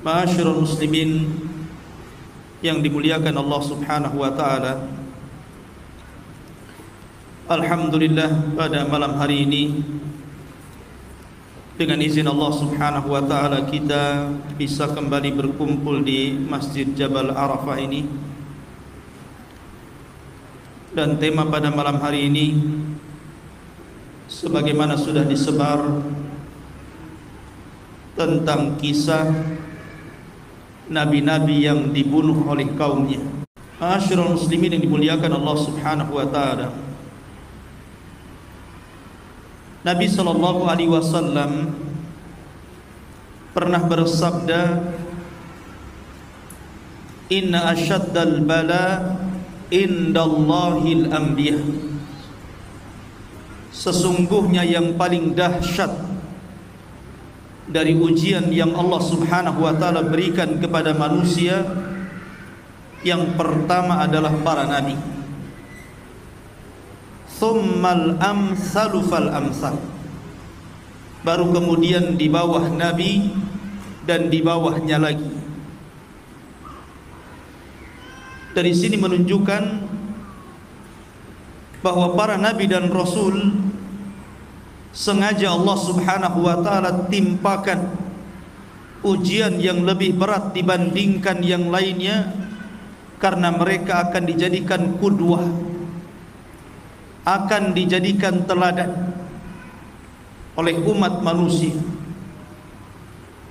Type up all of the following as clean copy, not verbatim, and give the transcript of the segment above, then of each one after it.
Ma'asyiral muslimin yang dimuliakan Allah Subhanahu wa taala. Alhamdulillah, pada malam hari ini dengan izin Allah Subhanahu wa taala kita bisa kembali berkumpul di Masjid Jabal Arafah ini. Dan tema pada malam hari ini sebagaimana sudah disebar tentang kisah nabi-nabi yang dibunuh oleh kaumnya. Ma'asyiral muslimin yang dimuliakan Allah Subhanahu wa taala. Nabi sallallahu alaihi wasallam pernah bersabda, "Inna asyaddal bala indallahil anbiya." Sesungguhnya yang paling dahsyat dari ujian yang Allah Subhanahu wa taala berikan kepada manusia, yang pertama adalah para nabi. Tsummal amsalu fal amsal. Baru kemudian di bawah nabi dan di bawahnya lagi. Dari sini menunjukkan bahwa para nabi dan rasul sengaja Allah Subhanahu wa taala timpakan ujian yang lebih berat dibandingkan yang lainnya, karena mereka akan dijadikan qudwah, akan dijadikan teladan oleh umat manusia.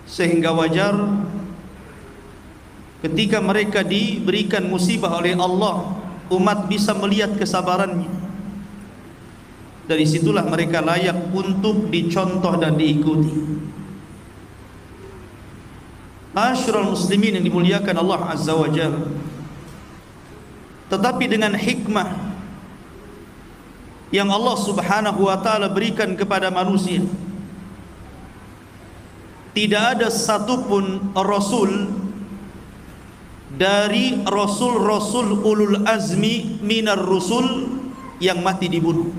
Sehingga wajar ketika mereka diberikan musibah oleh Allah, umat bisa melihat kesabarannya. Dari situlah mereka layak untuk dicontoh dan diikuti. Ma'asyiral muslimin yang dimuliakan Allah Azza wa Jalla. Tetapi dengan hikmah yang Allah Subhanahu wa taala berikan kepada manusia, tidak ada satupun rasul dari rasul-rasul ulul azmi minar rusul yang mati dibunuh.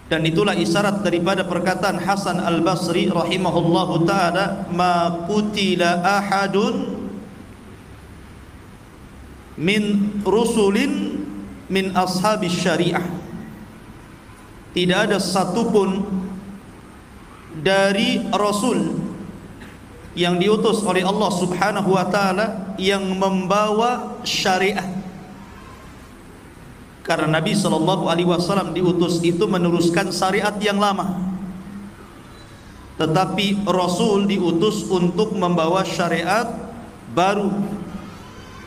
Dan itulah isyarat daripada perkataan Hasan Al-Basri rahimahullahu ta'ala, "Ma qutila ahadun min rusulin min ashabis syariah." Tidak ada satupun dari rasul yang diutus oleh Allah Subhanahu wa ta'ala yang membawa syariat. Karena Nabi sallallahu alaihi wasallam diutus itu meneruskan syariat yang lama. Tetapi Rasul diutus untuk membawa syariat baru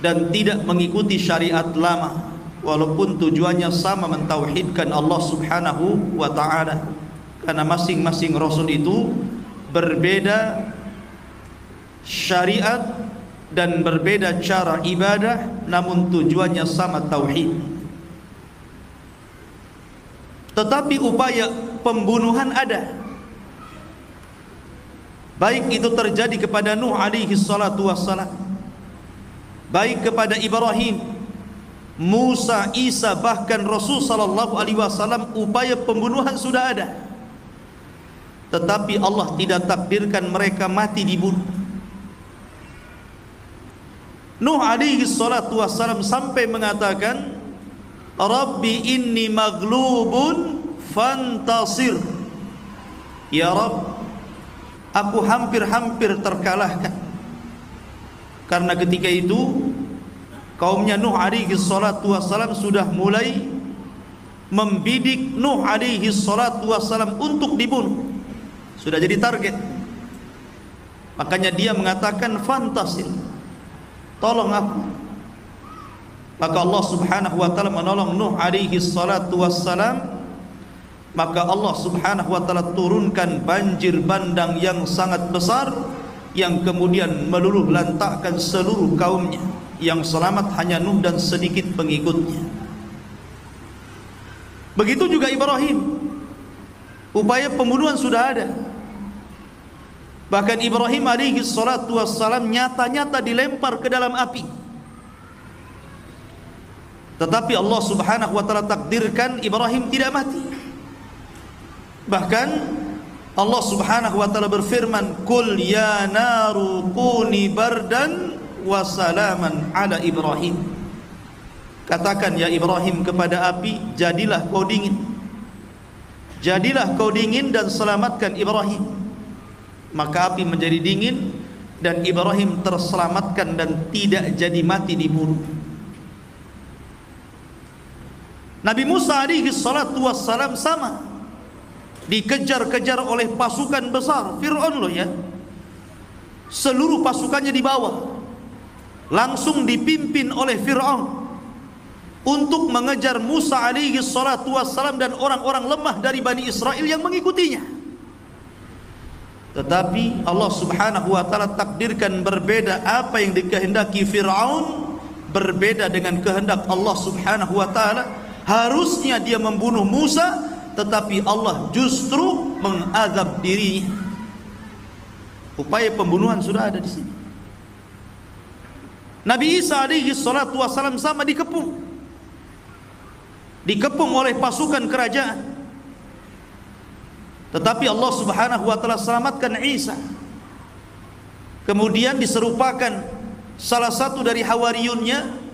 dan tidak mengikuti syariat lama, walaupun tujuannya sama, mentauhidkan Allah Subhanahu wa taala. Karena masing-masing Rasul itu berbeda syariat dan berbeda cara ibadah, namun tujuannya sama, tauhid. Tetapi upaya pembunuhan ada. Baik itu terjadi kepada Nuh alaihi salatu wassalam, baik kepada Ibrahim, Musa, Isa, bahkan Rasul sallallahu alaihi wasallam, upaya pembunuhan sudah ada. Tetapi Allah tidak takdirkan mereka mati dibunuh. Nuh alaihi salatu wassalam sampai mengatakan, "Rabbi inni maghlubun fantasir." Ya Rabb, aku hampir-hampir terkalahkan. Karena ketika itu kaumnya Nuh alaihi salatu wassalam sudah mulai membidik Nuh alaihi salatu wassalam untuk dibunuh. Sudah jadi target. Makanya dia mengatakan, "Fantasir, tolong aku." Maka Allah Subhanahu wa taala menolong Nuh alaihi salatu wassalam maka Allah Subhanahu wa taala turunkan banjir bandang yang sangat besar yang kemudian meluluh lantakkan seluruh kaumnya. Yang selamat hanya Nuh dan sedikit pengikutnya. Begitu juga Ibrahim, upaya pembunuhan sudah ada. Bahkan Ibrahim alaihi salatu wassalam nyata-nyata dilempar ke dalam api. Tetapi Allah Subhanahu wa taala takdirkan Ibrahim tidak mati. Bahkan Allah Subhanahu wa taala berfirman, "Qul ya naru kuni bardan wa salaman ala Ibrahim." Katakan ya Ibrahim kepada api, jadilah kau dingin. Jadilah kau dingin dan selamatkan Ibrahim. Maka api menjadi dingin dan Ibrahim terselamatkan dan tidak jadi mati dibunuh. Nabi Musa alaihi salatu wassalam sama, dikejar-kejar oleh pasukan besar Fir'aun loh ya. Seluruh pasukannya dibawa, langsung dipimpin oleh Fir'aun untuk mengejar Musa alaihi salatu wassalam dan orang-orang lemah dari Bani Israel yang mengikutinya. Tetapi Allah Subhanahu wa taala takdirkan berbeda. Apa yang dikehendaki Fir'aun berbeda dengan kehendak Allah Subhanahu wa taala. Harusnya dia membunuh Musa, tetapi Allah justru mengazab dirinya. Upaya pembunuhan sudah ada di sini. Nabi Isa alaihi salatu wassalam sama dikepung oleh pasukan kerajaan. Tetapi Allah Subhanahu wa taala selamatkan Isa. Kemudian diserupakan salah satu dari hawariyunnya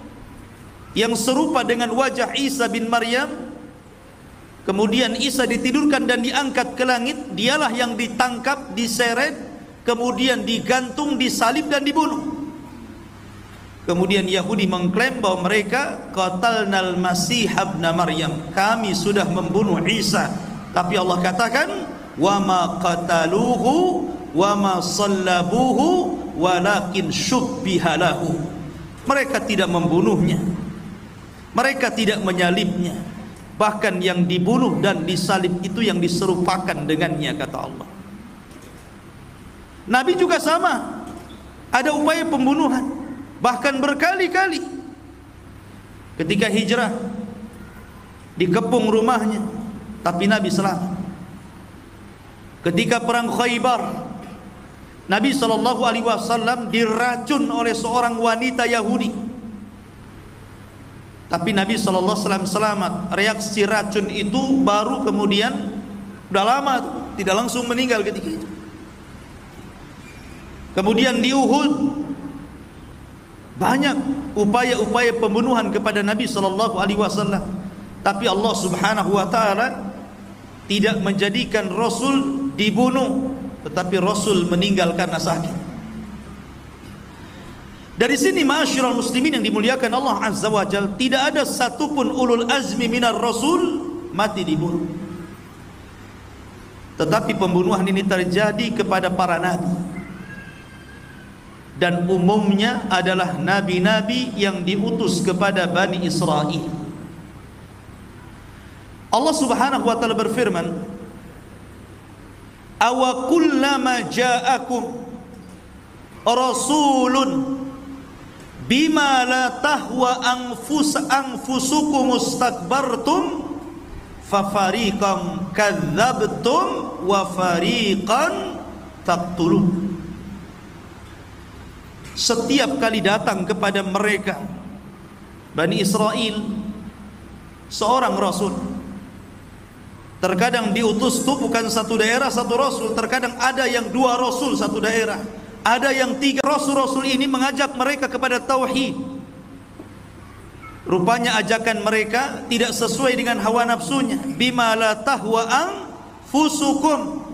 yang serupa dengan wajah Isa bin Maryam. Kemudian Isa ditidurkan dan diangkat ke langit. Dialah yang ditangkap, diseret, kemudian digantung, disalib dan dibunuh. Kemudian Yahudi mengklaim bahwa mereka qatalnal masih ibn Maryam, kami sudah membunuh Isa. Tapi Allah katakan wa ma qataluhu wa ma sallabuhu walakin syubbiha lahu. Mereka tidak membunuhnya, mereka tidak menyalibnya, bahkan yang dibunuh dan disalib itu yang diserupakan dengannya, kata Allah. Nabi juga sama, ada upaya pembunuhan, bahkan berkali-kali. Ketika hijrah dikepung rumahnya, tapi Nabi selamat. Ketika perang Khaybar, Nabi SAW diracun oleh seorang wanita Yahudi, tapi Nabi SAW selamat. Reaksi racun itu baru kemudian, udah lama, tidak langsung meninggal ketika itu. Kemudian di Uhud banyak upaya-upaya pembunuhan kepada Nabi SAW, tapi Allah Subhanahu wa taala tidak menjadikan Rasul dibunuh, tetapi Rasul meninggal karena sakit. Dari sini ma'asyiral muslimin yang dimuliakan Allah Azza wa Jalla, tidak ada satupun ulul azmi minar Rasul mati dibunuh. Tetapi pembunuhan ini terjadi kepada para nabi, dan umumnya adalah nabi-nabi yang diutus kepada Bani Israel. Allah Subhanahu wa taala berfirman, awa kullama ja'akum rasulun bima la tahwa anfusukum mustakbartum fafariqam kadzabtum wa fariqan taqtulun. Setiap kali datang kepada mereka Bani Israel seorang rasul, terkadang diutus itu bukan satu daerah satu rasul, terkadang ada yang dua rasul satu daerah, ada yang tiga. Rasul-rasul ini mengajak mereka kepada tauhid. Rupanya ajakan mereka tidak sesuai dengan hawa nafsunya. Bima la tahwa anfusukum,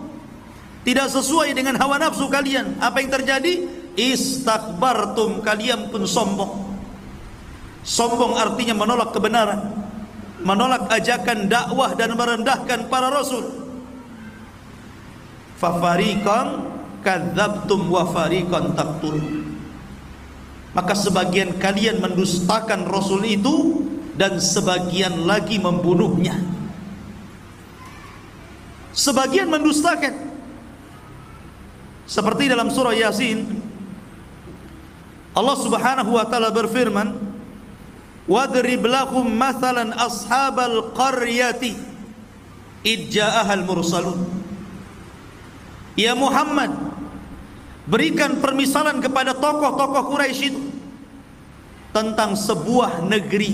tidak sesuai dengan hawa nafsu kalian. Apa yang terjadi? Istakbartum, kalian pun sombong. Sombong artinya menolak kebenaran, menolak ajakan dakwah dan merendahkan para rasul. Fafariqan kadzabtum wa fariqan taqtulun. Maka sebagian kalian mendustakan rasul itu dan sebagian lagi membunuhnya. sebagian mendustakan. Seperti dalam surah Yasin, Allah Subhanahu wa taala berfirman, "Wadrib lahum mathalan ashabal qaryati id ja'ahal mursalun." Ya Muhammad, berikan permisalan kepada tokoh-tokoh Quraisy itu tentang sebuah negeri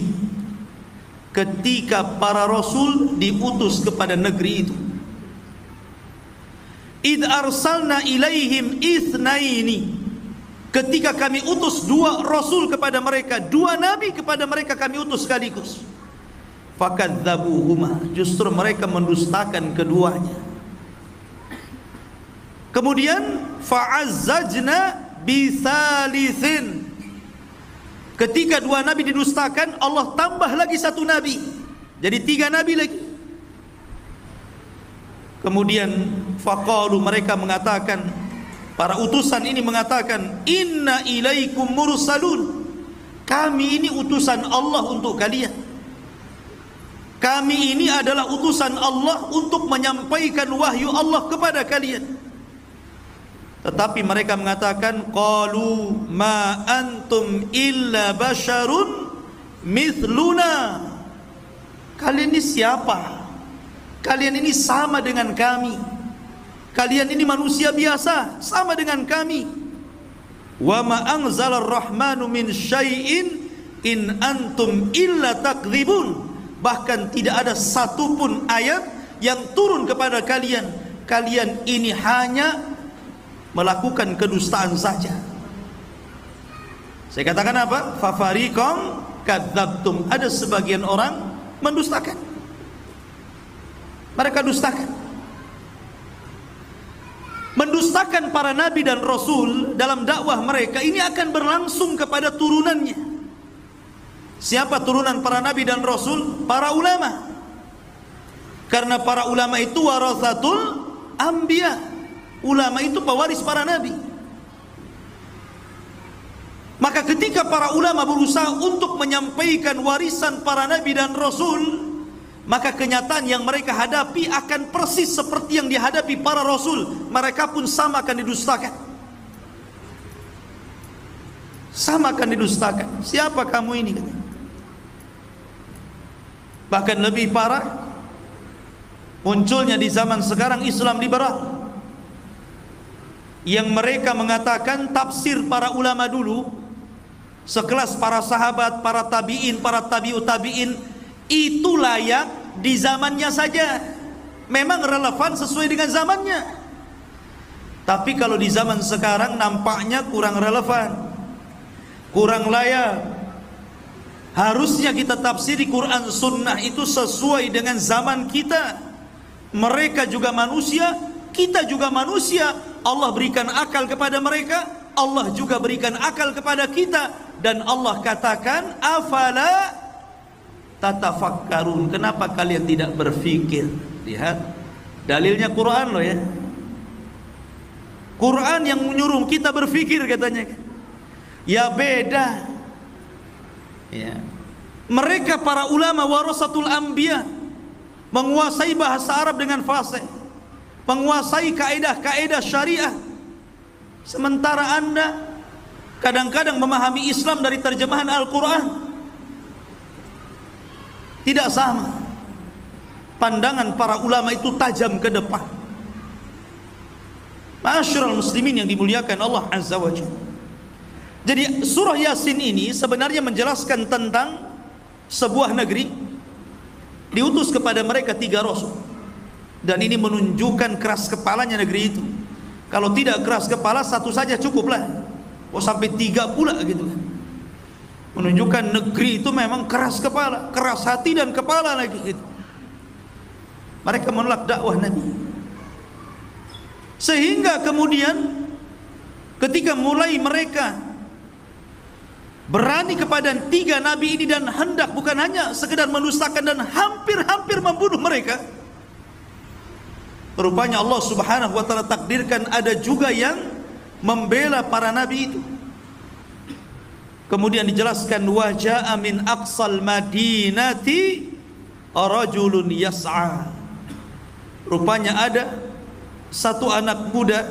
ketika para rasul diutus kepada negeri itu. Id arsalna ilaihim itsnaini, ketika kami utus dua rasul kepada mereka, dua nabi kepada mereka kami utus sekaligus. Fakadzabuhuma, justru mereka mendustakan keduanya. Kemudian fa'azzajna bisalithin, ketika dua nabi didustakan, Allah tambah lagi satu nabi, jadi tiga nabi lagi. Kemudian faqalu, mereka mengatakan, para utusan ini mengatakan, inna ilaikum mursalun, kami ini utusan Allah untuk kalian. Kami ini adalah utusan Allah untuk menyampaikan wahyu Allah kepada kalian. Tetapi mereka mengatakan, qalu ma antum illa basyarun mithluna, kalian ini siapa? Kalian ini sama dengan kami. Kalian ini manusia biasa, sama dengan kami. Wa ma anzalar rahmanu min syai'in in antum illa takdzibun, bahkan tidak ada satupun ayat yang turun kepada kalian, kalian ini hanya melakukan kedustaan saja. Saya katakan apa? Fafariqam kadzabtum, ada sebagian orang mendustakan. Mereka dustakan, mendustakan para nabi dan rasul dalam dakwah mereka. Ini akan berlangsung kepada turunannya. Siapa turunan para nabi dan rasul? Para ulama. Karena para ulama itu warathatul anbiya, ulama itu pewaris para nabi. Maka ketika para ulama berusaha untuk menyampaikan warisan para nabi dan rasul, maka kenyataan yang mereka hadapi akan persis seperti yang dihadapi para rasul. Mereka pun sama akan didustakan. Sama akan didustakan. Siapa kamu ini? Bahkan lebih parah, munculnya di zaman sekarang Islam liberal, yang mereka mengatakan tafsir para ulama dulu, sekelas para sahabat, para tabi'in, para tabi'ut tabi'in, itu layak di zamannya saja, memang relevan sesuai dengan zamannya. Tapi kalau di zaman sekarang nampaknya kurang relevan, kurang layak. Harusnya kita tafsiri Quran Sunnah itu sesuai dengan zaman kita. Mereka juga manusia, kita juga manusia. Allah berikan akal kepada mereka, Allah juga berikan akal kepada kita. Dan Allah katakan, afala tatafakkarun, kenapa kalian tidak berpikir? Lihat, dalilnya Quran loh ya. Quran yang menyuruh kita berpikir katanya. Ya beda ya. Mereka para ulama warasatul anbiya, menguasai bahasa Arab dengan fasih, menguasai kaedah-kaedah syariah. Sementara Anda kadang-kadang memahami Islam dari terjemahan Al-Quran. Tidak sama. Pandangan para ulama itu tajam ke depan. Ma'asyiral muslimin yang dimuliakan Allah Azza wa Jalla. Jadi surah Yasin ini sebenarnya menjelaskan tentang sebuah negeri, diutus kepada mereka 3 rasul. Dan ini menunjukkan keras kepalanya negeri itu. Kalau tidak keras kepala, satu saja cukuplah. Oh sampai 3 pula gitu kan. Menunjukkan negeri itu memang keras kepala, keras hati dan kepala lagi gitu. Mereka menolak dakwah Nabi. Sehingga kemudian ketika mulai mereka berani kepada 3 nabi ini dan hendak bukan hanya sekedar mendustakan dan hampir-hampir membunuh mereka, rupanya Allah Subhanahu wa taala takdirkan ada juga yang membela para nabi itu. Kemudian dijelaskan, waja'a min aqsal madinati rajulun yas'a. Rupanya ada satu anak muda,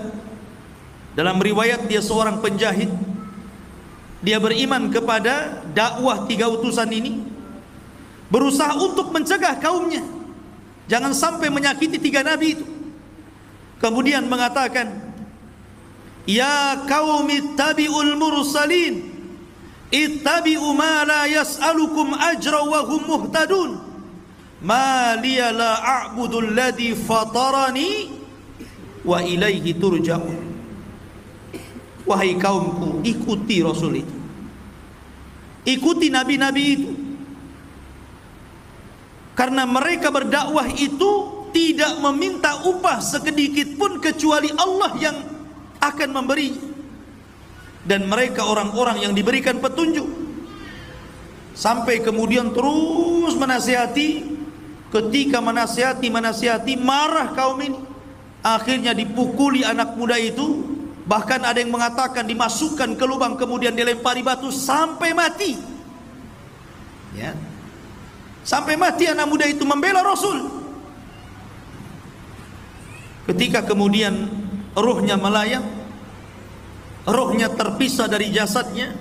dalam riwayat dia seorang penjahit. Dia beriman kepada dakwah 3 utusan ini, berusaha untuk mencegah kaumnya jangan sampai menyakiti 3 nabi itu. Kemudian mengatakan, ya qaumi ittabi'ul mursalin, ittabi'u ma la yas'alukum ajra wa hum muhtadun, ma liya la a'budu alladhi fatarani wa ilaihi turja'un. Wahai kaumku, ikuti Rasul itu, ikuti nabi-nabi itu, karena mereka berdakwah itu tidak meminta upah sedikit pun kecuali Allah yang akan memberi, dan mereka orang-orang yang diberikan petunjuk. Sampai kemudian terus menasihati. Ketika menasihati marah kaum ini, akhirnya dipukuli anak muda itu. Bahkan ada yang mengatakan dimasukkan ke lubang kemudian dilempari batu sampai mati. Ya. Sampai mati anak muda itu membela Rasul. Ketika kemudian ruhnya melayang, ruhnya terpisah dari jasadnya,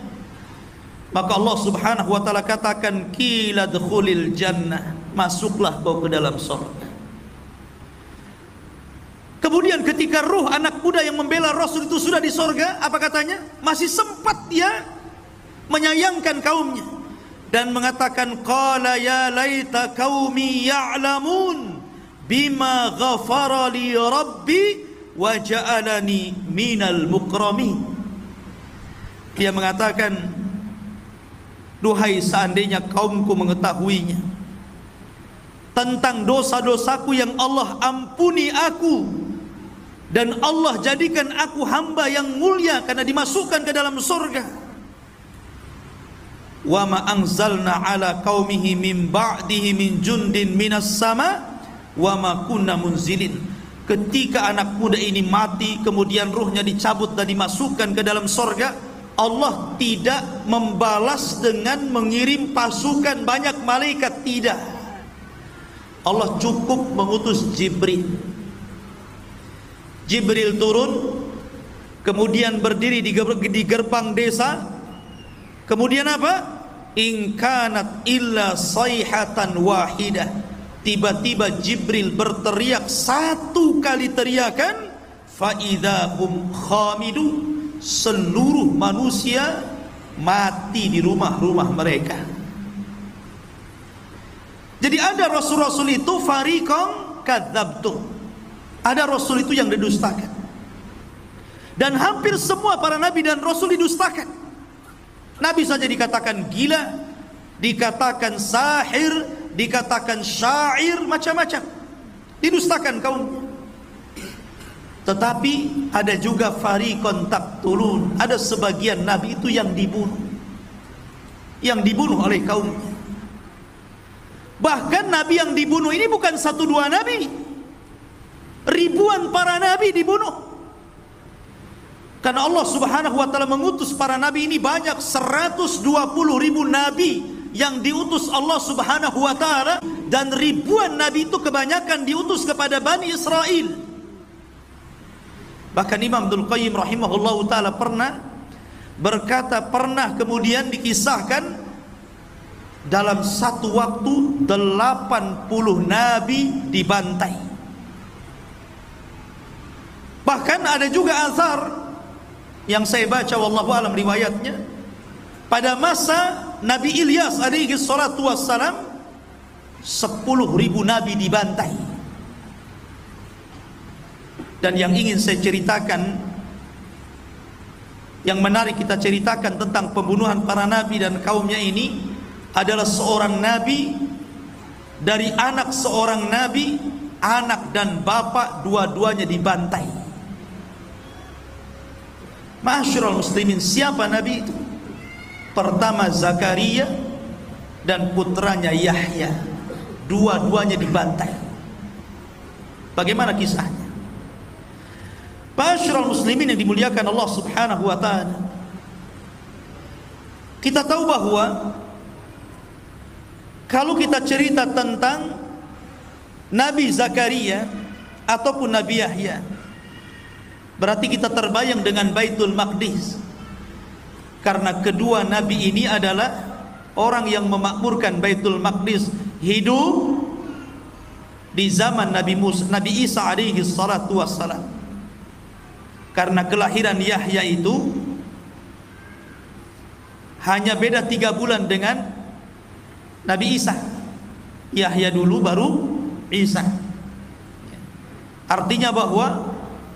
maka Allah Subhanahu wa taala katakan, qila dkhulil jannah, masuklah kau ke dalam surga. Kemudian ketika ruh anak muda yang membela Rasul itu sudah di sorga, apa katanya? Masih sempat dia menyayangkan kaumnya dan mengatakan, qala ya laita qaumi ya'lamun bima ghafara li rabbi wa ja'alani minal mukramin. Dia mengatakan, duhai seandainya kaumku mengetahuinya tentang dosa-dosaku yang Allah ampuni aku, dan Allah jadikan aku hamba yang mulia karena dimasukkan ke dalam surga. Wa ma anzalna ala qaumihi min ba'dihi min jundin minas sama wa ma kunna munzilin. Ketika anak muda ini mati, kemudian ruhnya dicabut dan dimasukkan ke dalam surga, Allah tidak membalas dengan mengirim pasukan banyak malaikat, tidak. Allah cukup mengutus Jibril. Jibril turun, kemudian berdiri di gerbang desa. Kemudian apa? In kanat illa sayhatan wahidah. Tiba-tiba Jibril berteriak 1 kali teriakan, fa idzahum khamidu, seluruh manusia mati di rumah-rumah mereka. Jadi ada rasul-rasul itu fariqan kadzabtum, ada rasul itu yang didustakan, dan hampir semua para nabi dan rasul didustakan. Nabi saja dikatakan gila, dikatakan sahir, dikatakan syair, macam-macam, didustakan kaumnya. Tetapi ada juga fariqan taqtulun, ada sebagian nabi itu yang dibunuh oleh kaumnya. Bahkan nabi yang dibunuh ini bukan 1-2 nabi, ribuan para nabi dibunuh. Karena Allah Subhanahu wa taala mengutus para nabi ini banyak, 120.000 nabi yang diutus Allah Subhanahu wa taala, dan ribuan nabi itu kebanyakan diutus kepada Bani Israel. Bahkan Imam Ibnul Qayyim rahimahullahu taala pernah berkata, pernah kemudian dikisahkan dalam satu waktu 80 nabi dibantai. Bahkan ada juga azhar yang saya baca, wallahu alam riwayatnya, pada masa Nabi Ilyas alaihi salatu wassalam 10.000 nabi dibantai. Dan yang ingin saya ceritakan, yang menarik kita ceritakan tentang pembunuhan para nabi dan kaumnya ini, adalah seorang nabi, dari anak seorang nabi, anak dan bapak dua-duanya dibantai. Ma'asyiral muslimin, siapa nabi itu? Pertama Zakaria dan putranya Yahya, dua-duanya dibantai. Bagaimana kisahnya? Ma'asyiral muslimin yang dimuliakan Allah Subhanahu wa taala, kita tahu bahwa kalau kita cerita tentang Nabi Zakaria, ataupun Nabi Yahya, berarti kita terbayang dengan Baitul Maqdis, karena kedua nabi ini adalah orang yang memakmurkan Baitul Maqdis, hidup di zaman Nabi Isa alaihi salatu wassalam. Karena kelahiran Yahya itu hanya beda 3 bulan dengan Nabi Isa. Yahya dulu baru Isa. Artinya bahwa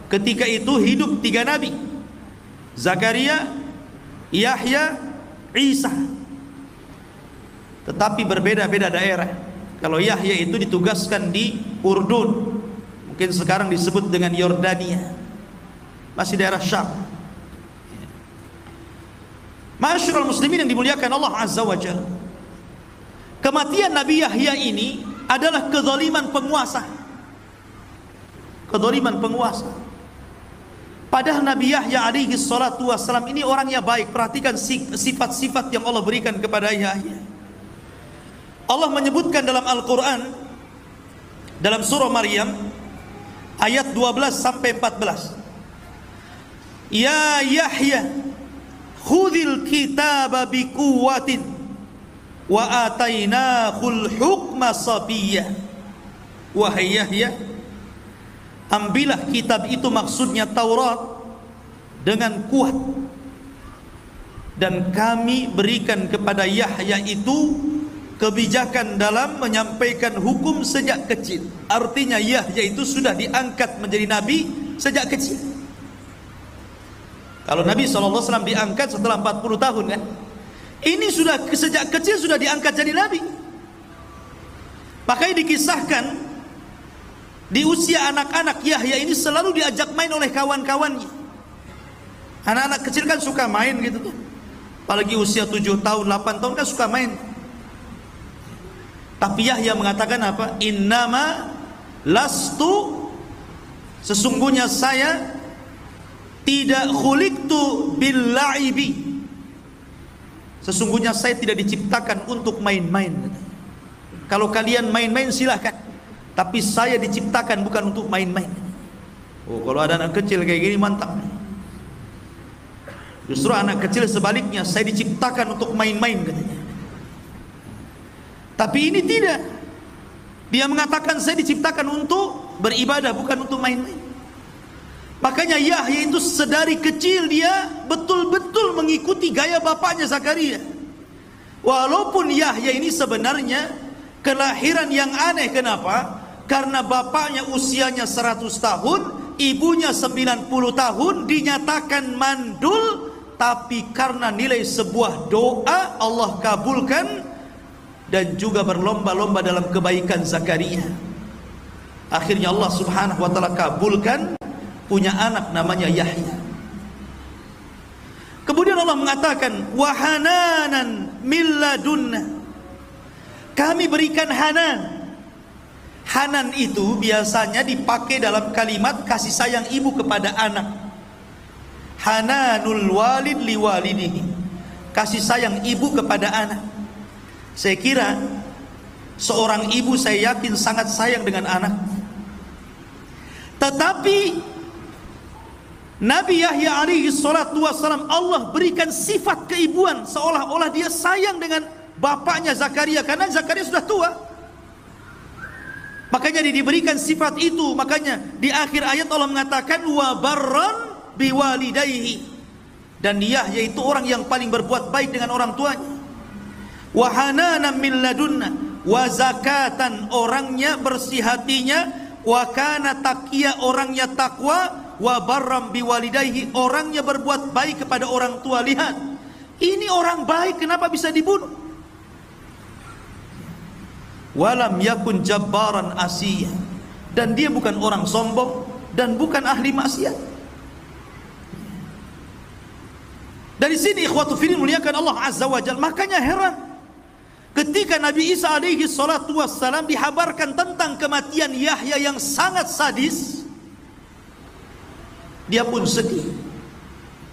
ketika itu hidup 3 nabi, Zakaria, Yahya, Isa. Tetapi berbeda-beda daerah. Kalau Yahya itu ditugaskan di Urdun, mungkin sekarang disebut dengan Yordania, masih daerah Syam. Ma'asyiral muslimin yang dimuliakan Allah Azza wa Jalla, kematian Nabi Yahya ini adalah kezaliman penguasa. Kezaliman penguasa. Padahal Nabi Yahya alaihi salatu wassalam ini orangnya baik. Perhatikan sifat-sifat yang Allah berikan kepada Yahya. Allah menyebutkan dalam Al-Quran, dalam surah Maryam ayat 12 sampai 14, Ya Yahya khudhil kitaba biquwwatin wa atainahul hukma sabiyya. Wahai Yahya, ambillah kitab itu, maksudnya Taurat, dengan kuat, dan kami berikan kepada Yahya itu kebijakan dalam menyampaikan hukum sejak kecil. Artinya Yahya itu sudah diangkat menjadi nabi sejak kecil. Kalau Nabi SAW diangkat setelah 40 tahun kan, ini sudah sejak kecil sudah diangkat jadi nabi. Makanya dikisahkan di usia anak-anak Yahya ini selalu diajak main oleh kawan-kawannya. Anak-anak kecil kan suka main gitu tuh, apalagi usia 7 tahun 8 tahun kan suka main. Tapi Yahya mengatakan apa? Innama lastu, sesungguhnya saya tidak khuliqtu bil la'ibi, sesungguhnya saya tidak diciptakan untuk main-main. Kalau kalian main-main silahkan, tapi saya diciptakan bukan untuk main-main. Oh, kalau ada anak kecil kayak gini mantap. Justru anak kecil sebaliknya, saya diciptakan untuk main-main katanya. Tapi ini tidak. Dia mengatakan saya diciptakan untuk beribadah, bukan untuk main-main. Makanya Yahya itu sedari kecil dia betul-betul mengikuti gaya bapaknya Zakaria. Walaupun Yahya ini sebenarnya kelahiran yang aneh. Kenapa? Karena bapaknya usianya 100 tahun, ibunya 90 tahun, dinyatakan mandul. Tapi karena nilai sebuah doa, Allah kabulkan, dan juga berlomba-lomba dalam kebaikan Zakaria. Akhirnya Allah subhanahu wa ta'ala kabulkan, punya anak namanya Yahya. Kemudian Allah mengatakan, wahananan milladunna, kami berikan hanan. Hanan itu biasanya dipakai dalam kalimat kasih sayang ibu kepada anak. Hananul walid liwalidihi, kasih sayang ibu kepada anak. Saya kira seorang ibu, saya yakin, sangat sayang dengan anak. Tetapi Nabi Yahya alaihi salatu wassalam, Allah berikan sifat keibuan, seolah-olah dia sayang dengan bapaknya Zakaria, karena Zakaria sudah tua. Makanya diberikan sifat itu. Makanya di akhir ayat Allah mengatakan wa barran biwalidayhi, dan Yahya itu orang yang paling berbuat baik dengan orang tuanya. Wa hananan min ladunna, wa zakatan, orangnya bersih hatinya, wa kana taqiyya, orangnya takwa, wa barram biwalidayhi, orangnya berbuat baik kepada orang tua. Lihat, ini orang baik, kenapa bisa dibunuh? Walam yakun jabbaran asiyya, dan dia bukan orang sombong dan bukan ahli maksiat. Dari sini ikhwatu fillah muliakan Allah azza wa jalla. Makanya heran ketika Nabi Isa alaihi salatu wassalam dihabarkan tentang kematian Yahya yang sangat sadis, dia pun sedih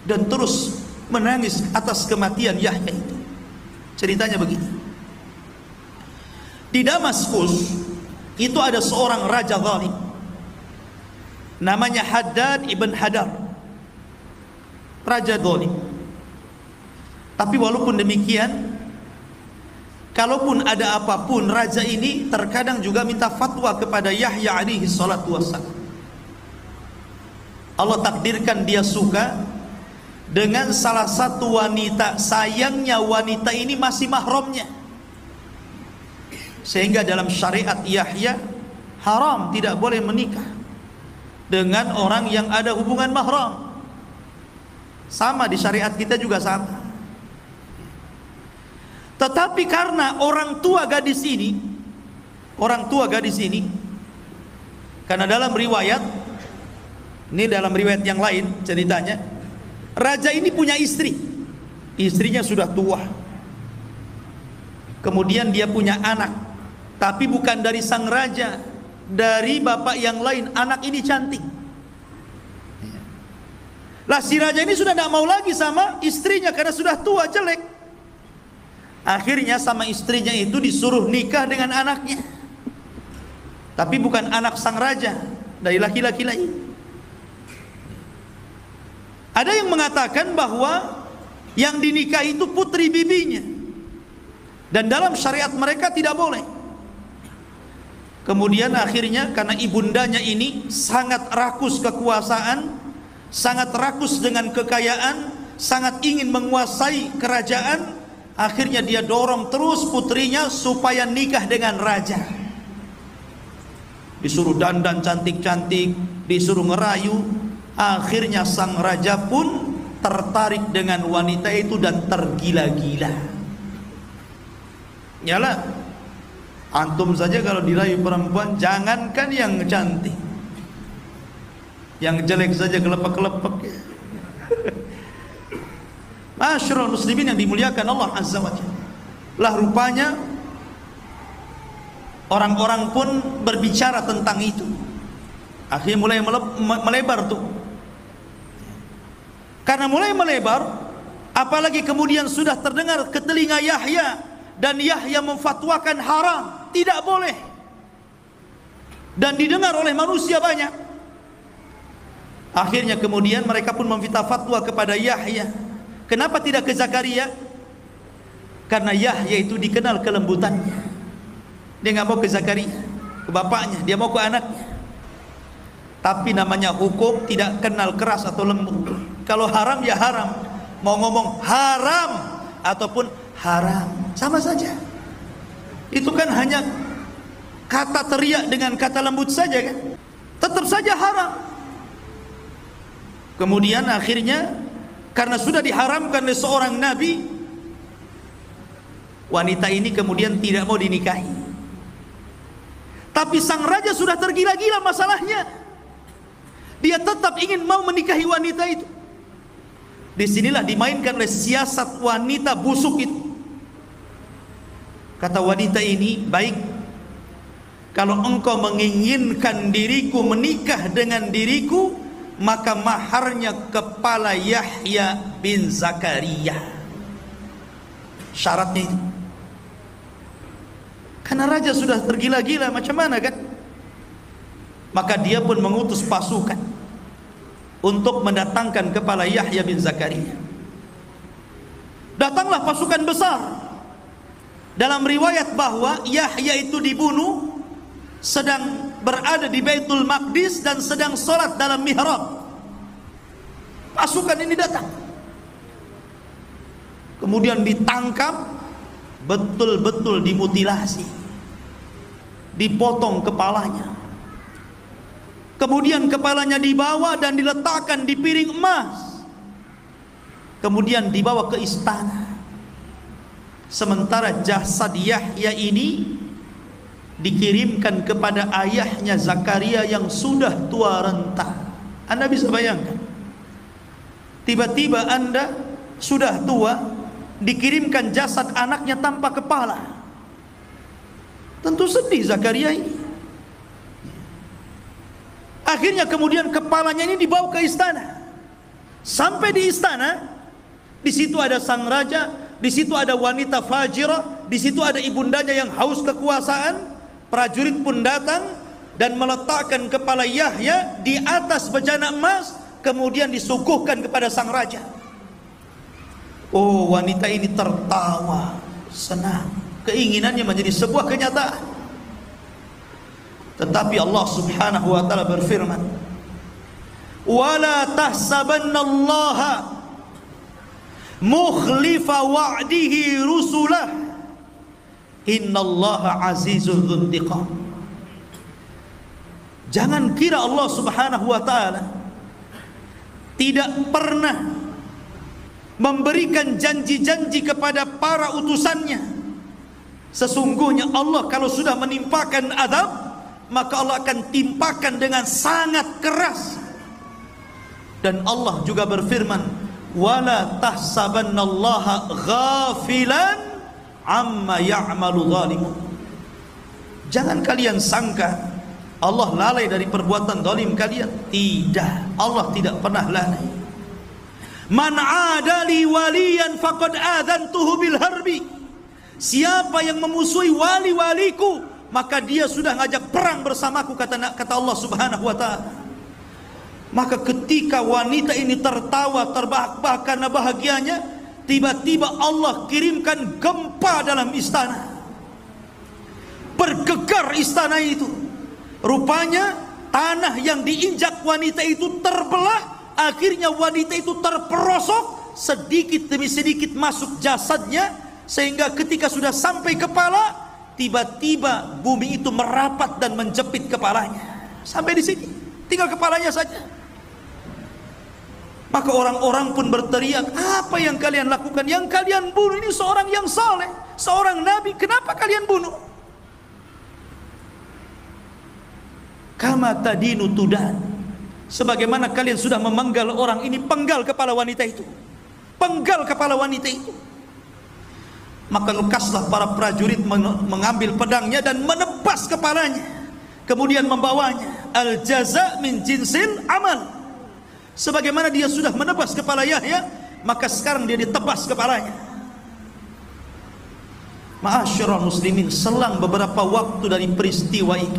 dan terus menangis atas kematian Yahya itu. Ceritanya begini. Di Damaskus itu ada seorang raja zalim namanya Haddad ibn Hadar, raja zalim. Tapi walaupun demikian, kalaupun ada apapun, raja ini terkadang juga minta fatwa kepada Yahya alaihi salatu wassalam. Allah takdirkan dia suka dengan salah satu wanita. Sayangnya wanita ini masih mahramnya, sehingga dalam syariat Yahya haram, tidak boleh menikah dengan orang yang ada hubungan mahram. Sama di syariat kita juga sama. Tetapi karena orang tua gadis ini, karena dalam riwayat, ini dalam riwayat yang lain ceritanya, raja ini punya istri, istrinya sudah tua. Kemudian dia punya anak, tapi bukan dari sang raja, dari bapak yang lain. Anak ini cantik. Lah si raja ini sudah tidak mau lagi sama istrinya karena sudah tua, jelek. Akhirnya sama istrinya itu disuruh nikah dengan anaknya, tapi bukan anak sang raja, dari laki-laki lain. Ada yang mengatakan bahwa yang dinikahi itu putri bibinya, dan dalam syariat mereka tidak boleh. Kemudian akhirnya karena ibundanya ini sangat rakus kekuasaan, sangat rakus dengan kekayaan, sangat ingin menguasai kerajaan, akhirnya dia dorong terus putrinya supaya nikah dengan raja. Disuruh dandan cantik-cantik, disuruh ngerayu. Akhirnya sang raja pun tertarik dengan wanita itu dan tergila-gila. Nyala, antum saja kalau dirayu perempuan, jangankan yang cantik, yang jelek saja kelepek-kelepek. Masyarul muslimin yang dimuliakan Allah Azza wa Jalla. Lah rupanya orang-orang pun berbicara tentang itu. Akhirnya mulai melebar tuh. Karena mulai melebar, apalagi kemudian sudah terdengar ke telinga Yahya, dan Yahya memfatwakan haram, tidak boleh, dan didengar oleh manusia banyak. Akhirnya kemudian mereka pun meminta fatwa kepada Yahya. Kenapa tidak ke Zakaria? Karena Yahya itu dikenal kelembutannya. Dia nggak mau ke Zakaria, ke bapaknya, dia mau ke anaknya. Tapi namanya hukum tidak kenal keras atau lembut. Kalau haram ya haram, mau ngomong haram ataupun haram sama saja. Itu kan hanya kata teriak dengan kata lembut saja kan, tetap saja haram. Kemudian akhirnya karena sudah diharamkan oleh seorang nabi, wanita ini kemudian tidak mau dinikahi. Tapi sang raja sudah tergila-gila masalahnya, dia tetap ingin mau menikahi wanita itu. Disinilah dimainkan oleh siasat wanita busuk itu. Kata wanita ini, baik, kalau engkau menginginkan diriku menikah dengan diriku, maka maharnya kepala Yahya bin Zakaria. Syaratnya itu. Karena raja sudah tergila-gila, macam mana kan? Maka dia pun mengutus pasukan untuk mendatangkan kepala Yahya bin Zakaria. Datanglah pasukan besar. Dalam riwayat bahwa Yahya itu dibunuh sedang berada di Baitul Maqdis dan sedang sholat dalam mihrab. Pasukan ini datang, kemudian ditangkap, betul-betul dimutilasi, dipotong kepalanya. Kemudian kepalanya dibawa dan diletakkan di piring emas, kemudian dibawa ke istana. Sementara jasad Yahya ini dikirimkan kepada ayahnya Zakaria yang sudah tua renta. Anda bisa bayangkan, tiba-tiba Anda sudah tua, dikirimkan jasad anaknya tanpa kepala. Tentu sedih Zakaria ini. Akhirnya kemudian kepalanya ini dibawa ke istana. Sampai di istana, di situ ada sang raja, di situ ada wanita fajirah, di situ ada ibundanya yang haus kekuasaan. Prajurit pun datang, dan meletakkan kepala Yahya di atas bejana emas, kemudian disuguhkan kepada sang raja. Oh, wanita ini tertawa, senang, keinginannya menjadi sebuah kenyataan. Tetapi Allah Subhanahu wa taala berfirman, "Wala tahsabannallaha mukhlifa wa'dihi rusulah, innallaha azizun dzuntiqam." Jangan kira Allah Subhanahu wa taala tidak pernah memberikan janji-janji kepada para utusannya. Sesungguhnya Allah kalau sudah menimpakan azab, maka Allah akan timpakan dengan sangat keras. Dan Allah juga berfirman, wala tahsabannallaha ghafilan amma ya'malu zalimun. Jangan kalian sangka Allah lalai dari perbuatan zalim kalian. Tidak, Allah tidak pernah lalai. Man adali waliyan faqad adantuhu bil harbi. Siapa yang memusuhi wali-waliku, maka dia sudah ngajak perang bersamaku, kata Allah Subhanahu wa taala. Maka ketika wanita ini tertawa terbahak-bahak karena bahagianya, tiba-tiba Allah kirimkan gempa dalam istana. Bergegar istana itu. Rupanya tanah yang diinjak wanita itu terbelah, akhirnya wanita itu terperosok sedikit demi sedikit masuk jasadnya, sehingga ketika sudah sampai kepala, tiba-tiba bumi itu merapat dan menjepit kepalanya. Sampai di sini, tinggal kepalanya saja. Maka orang-orang pun berteriak, apa yang kalian lakukan? Yang kalian bunuh ini seorang yang saleh, seorang nabi, kenapa kalian bunuh? Kama tadinu tudan. Sebagaimana kalian sudah memenggal orang ini, penggal kepala wanita itu. Penggal kepala wanita itu. Maka lekaslah para prajurit mengambil pedangnya dan menebas kepalanya, kemudian membawanya. Al jaza min jinsil amal. Sebagaimana dia sudah menebas kepala Yahya, maka sekarang dia ditebas kepalanya. Ma'asyiral muslimin, selang beberapa waktu dari peristiwa itu,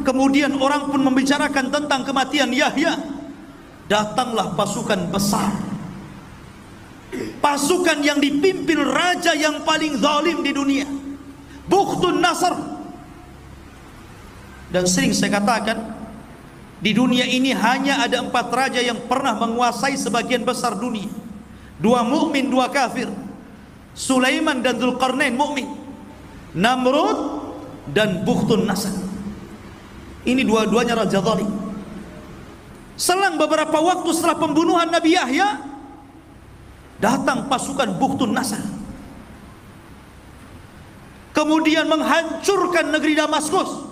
kemudian orang pun membicarakan tentang kematian Yahya. Datanglah pasukan besar, pasukan yang dipimpin raja yang paling zalim di dunia, Bukhtun Nasr. Dan sering saya katakan, di dunia ini hanya ada 4 raja yang pernah menguasai sebagian besar dunia. 2 mukmin, 2 kafir. Sulaiman dan Dzulqarnain mukmin, Namrud dan Bukhtun Nasr. Ini dua-duanya raja zalim. Selang beberapa waktu setelah pembunuhan Nabi Yahya, datang pasukan Bukhtun Nasr, kemudian menghancurkan negeri Damaskus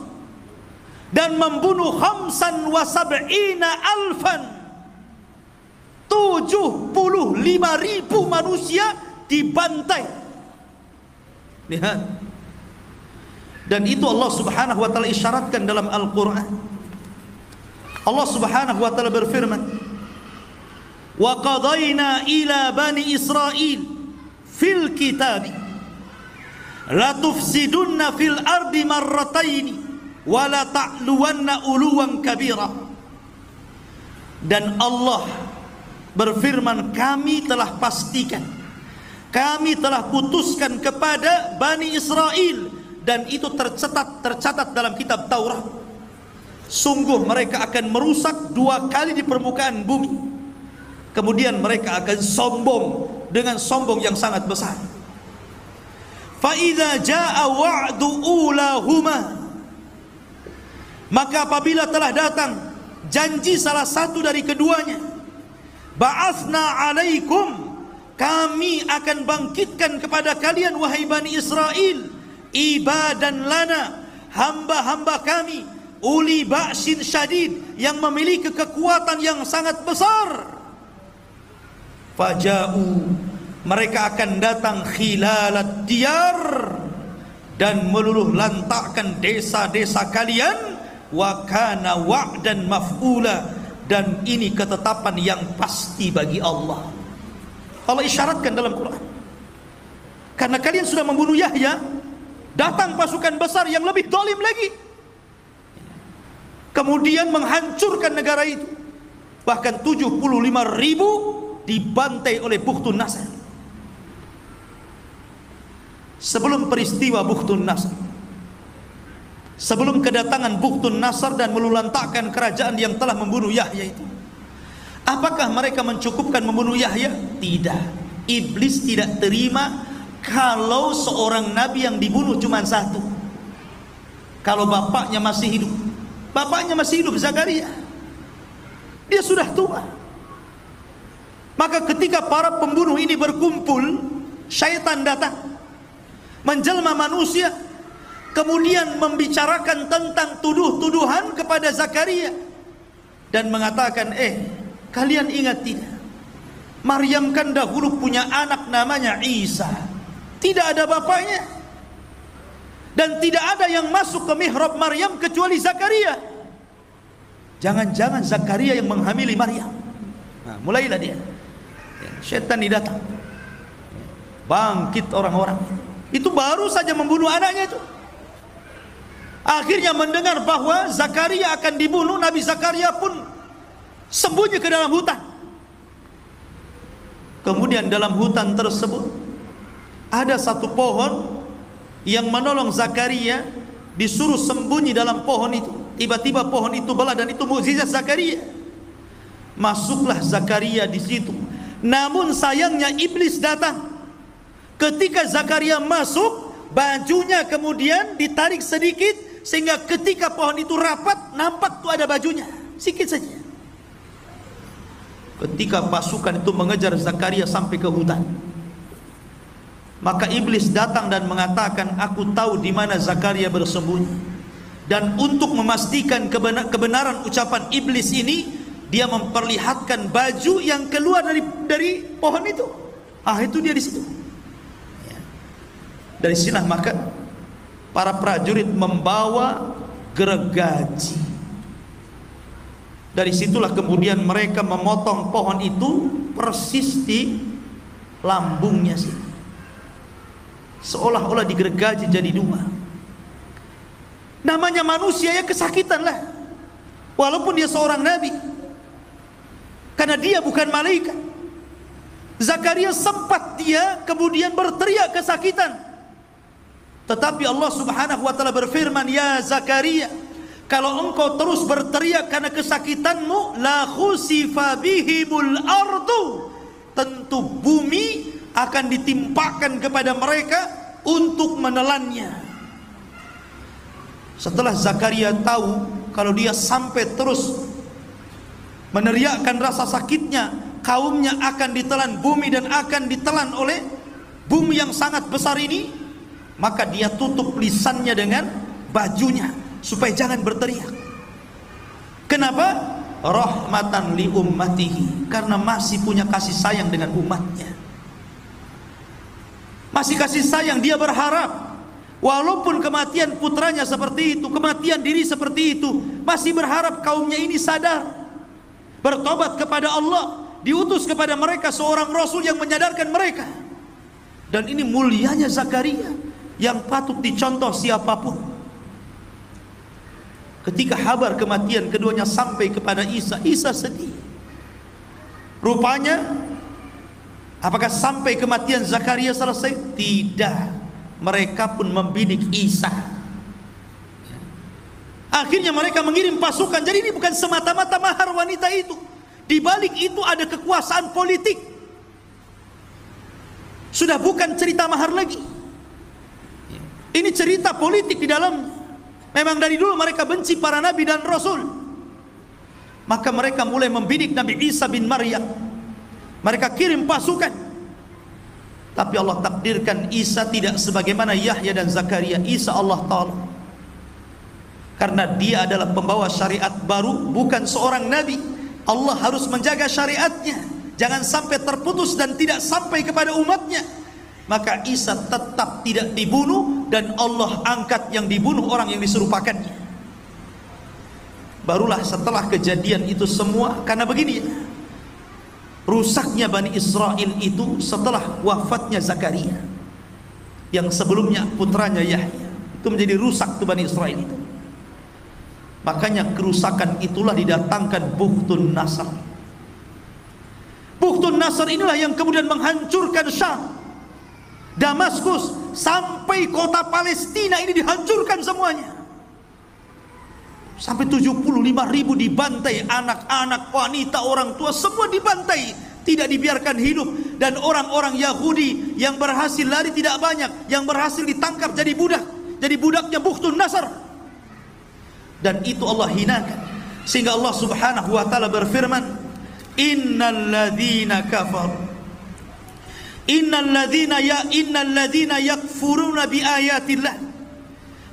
dan membunuh 75.000 manusia dibantai. Lihat. Dan itu Allah Subhanahu wa taala isyaratkan dalam Al-Qur'an. Allah Subhanahu wa taala berfirman, "Wa qadayna ila bani Israil fil kitab la tufsidunna fil ardi marrataini wa la ta'luwanna uluwan kabira." Dan Allah berfirman, kami telah pastikan, kami telah putuskan kepada Bani Israel, dan itu tercatat dalam kitab Taurat, sungguh mereka akan merusak 2 kali di permukaan bumi, kemudian mereka akan sombong dengan sombong yang sangat besar. Fa idza jaa wa'du ulahuma, maka apabila telah datang janji salah satu dari keduanya, ba'atsna alaikum, kami akan bangkitkan kepada kalian wahai Bani Israel, ibadan lana, hamba-hamba kami, uli ba'sin syadid, yang memiliki kekuatan yang sangat besar. Faja'u, mereka akan datang khilalat diyar, dan meluluh lantakkan desa-desa kalian. Wa kana wa'dan maf'ula, dan ini ketetapan yang pasti bagi Allah. Allah isyaratkan dalam Quran, karena kalian sudah membunuh Yahya, Datang pasukan besar yang lebih dolim lagi, kemudian menghancurkan negara itu. Bahkan 75.000 dibantai oleh Bukhtun Nasr. Sebelum peristiwa Bukhtun Nasr, sebelum kedatangan Bukhtun Nasr dan melulantakkan kerajaan yang telah membunuh Yahya itu, apakah mereka mencukupkan membunuh Yahya? Tidak. Iblis tidak terima kalau seorang nabi yang dibunuh cuma satu. Kalau bapaknya masih hidup. Bapaknya masih hidup, Zakaria. Dia sudah tua. Maka ketika para pembunuh ini berkumpul, syaitan datang menjelma manusia, kemudian membicarakan tentang tuduh-tuduhan kepada Zakaria dan mengatakan, kalian ingat tidak? Maryam kan dahulu punya anak namanya Isa. Tidak ada bapaknya. Dan tidak ada yang masuk ke mihrab Maryam kecuali Zakaria. Jangan-jangan Zakaria yang menghamili Maryam. Nah, mulailah dia. Syaitan datang. Bangkit orang-orang. Itu baru saja membunuh anaknya itu. Akhirnya mendengar bahwa Zakaria akan dibunuh, Nabi Zakaria pun sembunyi ke dalam hutan. Kemudian dalam hutan tersebut ada satu pohon yang menolong Zakaria, disuruh sembunyi dalam pohon itu. Tiba-tiba pohon itu belah dan itu mukjizat Zakaria. Masuklah Zakaria di situ. Namun sayangnya iblis datang. Ketika Zakaria masuk, bajunya kemudian ditarik sedikit sehingga ketika pohon itu rapat nampak tuh ada bajunya, sedikit saja. Ketika pasukan itu mengejar Zakaria sampai ke hutan, maka iblis datang dan mengatakan, aku tahu di mana Zakaria bersembunyi. Dan untuk memastikan kebenaran ucapan iblis ini, dia memperlihatkan baju yang keluar dari pohon itu. Itu dia di situ. Dari sinilah maka para prajurit membawa gergaji. Dari situlah kemudian mereka memotong pohon itu persis di lambungnya sih. Seolah-olah digergaji jadi dua. Namanya manusia ya kesakitan lah. Walaupun dia seorang nabi. Karena dia bukan malaikat. Zakaria sempat dia kemudian berteriak kesakitan. Tetapi Allah Subhanahu wa taala berfirman, ya Zakaria, kalau engkau terus berteriak karena kesakitanmu, la khusifa bihimul ardu, tentu bumi akan ditimpakan kepada mereka untuk menelannya. Setelah Zakaria tahu kalau dia sampai terus meneriakkan rasa sakitnya, kaumnya akan ditelan bumi dan akan ditelan oleh bumi yang sangat besar ini, maka dia tutup lisannya dengan bajunya supaya jangan berteriak. Kenapa? Rahmatan li ummatihi, karena masih punya kasih sayang dengan umatnya. Masih kasih sayang, dia berharap walaupun kematian putranya seperti itu, kematian diri seperti itu, masih berharap kaumnya ini sadar, bertobat kepada Allah. Diutus kepada mereka seorang rasul yang menyadarkan mereka. Dan ini mulianya Zakaria yang patut dicontoh siapapun. Ketika kabar kematian keduanya sampai kepada Isa, Isa sedih. Rupanya, apakah sampai kematian Zakaria selesai? Tidak. Mereka pun membidik Isa. Akhirnya mereka mengirim pasukan. Jadi ini bukan semata-mata mahar wanita itu. Di balik itu ada kekuasaan politik. Sudah bukan cerita mahar lagi. Ini cerita politik di dalamnya. Memang dari dulu mereka benci para nabi dan rasul. Maka mereka mulai membidik Nabi Isa bin Maryam. Mereka kirim pasukan. Tapi Allah takdirkan Isa tidak sebagaimana Yahya dan Zakaria. Isa Allah Ta'ala, karena dia adalah pembawa syariat baru, bukan seorang nabi. Allah harus menjaga syariatnya, jangan sampai terputus dan tidak sampai kepada umatnya. Maka Isa tetap tidak dibunuh, dan Allah angkat yang dibunuh orang yang diserupakannya. Barulah setelah kejadian itu semua, karena begini, rusaknya Bani Israel itu setelah wafatnya Zakaria, yang sebelumnya putranya Yahya. Itu menjadi rusak tuh Bani Israel itu. Makanya kerusakan itulah didatangkan Bukhtun Nasr. Bukhtun Nasr inilah yang kemudian menghancurkan Syam, Damaskus, sampai kota Palestina ini dihancurkan semuanya. Sampai 75.000 dibantai, anak-anak, wanita, orang tua semua dibantai, tidak dibiarkan hidup. Dan orang-orang Yahudi yang berhasil lari tidak banyak, yang berhasil ditangkap jadi budak, jadi budaknya Bukhtun Nasr. Dan itu Allah hinakan, sehingga Allah Subhanahu wa taala berfirman, innalladzina yakfuruna biayatillah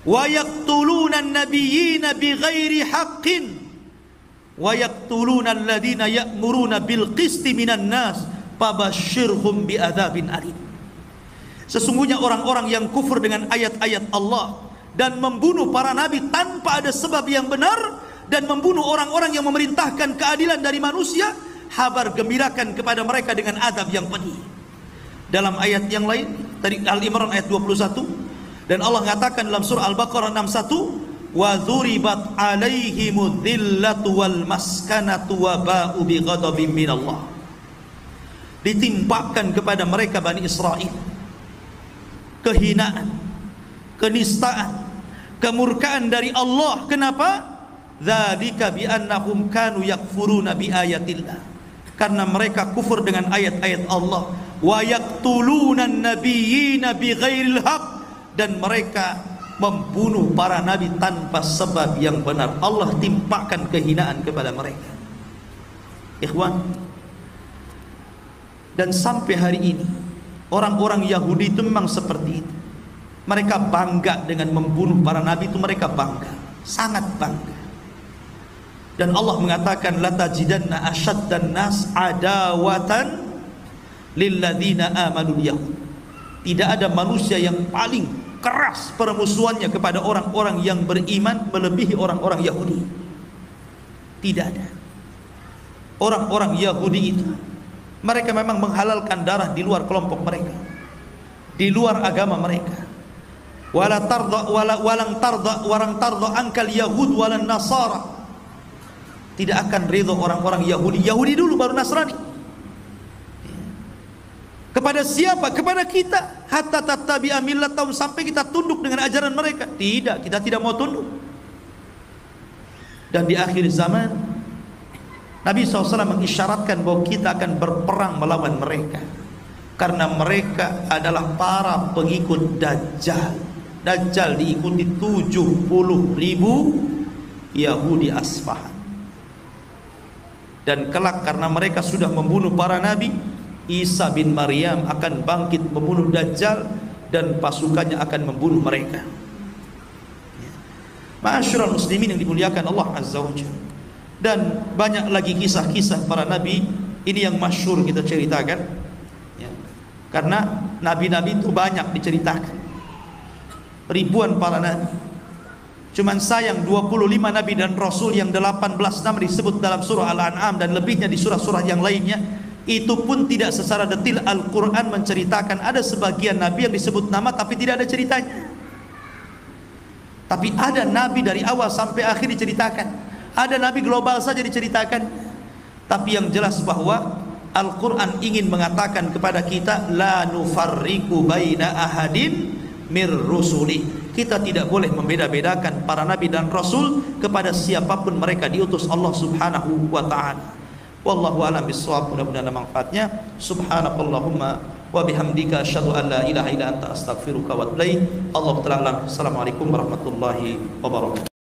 wa yaqtuluna an-nabiyyina bighairi haqqin wa yaqtuluna alladzina ya'muruna bil qisti minan nas fabashshirhum bi'adzabin alim. Sesungguhnya orang-orang yang kufur dengan ayat-ayat Allah dan membunuh para nabi tanpa ada sebab yang benar, dan membunuh orang-orang yang memerintahkan keadilan dari manusia, kabar gembirakan kepada mereka dengan azab yang pedih. Dalam ayat yang lain, tadi Al-Imran ayat 21, dan Allah mengatakan dalam surah Al-Baqarah 61, wa dzuribat alaihimudz dzillatu wal maskanatu wa ba'u bi ghadabin minallah. Ditimpakan kepada mereka Bani Israel kehinaan, kenistaan, kemurkaan dari Allah. Kenapa? Dzalika bi annahum kanu yakfuruna bi ayatillah, karena mereka kufur dengan ayat-ayat Allah. Wa yaqtuluna an-nabiyyina bighairil haqq, dan mereka membunuh para nabi tanpa sebab yang benar. Allah timpakan kehinaan kepada mereka. Ikhwan, dan sampai hari ini orang-orang Yahudi itu memang seperti itu. Mereka bangga dengan membunuh para nabi itu, mereka bangga, sangat bangga. Dan Allah mengatakan, latajidanna asyaddan nas adawatan lilladzina amanul yahud. Tidak ada manusia yang paling keras permusuhannya kepada orang-orang yang beriman melebihi orang-orang Yahudi. Tidak ada. Orang-orang Yahudi itu, mereka memang menghalalkan darah di luar kelompok mereka, di luar agama mereka. Walang tarda ankal yahud walan nasara. Tidak akan ridho orang-orang Yahudi. Yahudi dulu baru Nasrani. Kepada siapa? Kepada kita. Hatta tattabi'a millatahum, sampai kita tunduk dengan ajaran mereka. Tidak, kita tidak mau tunduk. Dan di akhir zaman Nabi SAW mengisyaratkan bahwa kita akan berperang melawan mereka, karena mereka adalah para pengikut Dajjal. Dajjal diikuti 70.000 Yahudi Asfahan. Dan kelak karena mereka sudah membunuh para nabi, Isa bin Maryam akan bangkit membunuh Dajjal, dan pasukannya akan membunuh mereka. Ma'asyiral muslimin yang dimuliakan Allah Azza wa Jalla. Dan banyak lagi kisah-kisah para nabi. Ini yang masyhur kita ceritakan ya. Karena nabi-nabi itu banyak diceritakan, ribuan para nabi. Cuman sayang 25 nabi dan rasul yang 18 nama disebut dalam surah Al-An'am dan lebihnya di surah-surah yang lainnya, itu pun tidak secara detail Al-Quran menceritakan. Ada sebagian nabi yang disebut nama tapi tidak ada ceritanya. Tapi ada nabi dari awal sampai akhir diceritakan. Ada nabi global saja diceritakan. Tapi yang jelas bahwa Al-Quran ingin mengatakan kepada kita, la nufarriqu baina ahadin mir rusuli. Kita tidak boleh membeda-bedakan para nabi dan rasul kepada siapapun mereka diutus Allah Subhanahu wa taala. Wallahu a'lam bissawab. Mudah-mudahan manfaatnya. Subhanakallahumma wa bihamdika asyhadu an la ilaha illa anta astaghfiruka wa atubu ilaik. Allahu ta'ala. Assalamualaikum warahmatullahi wabarakatuh.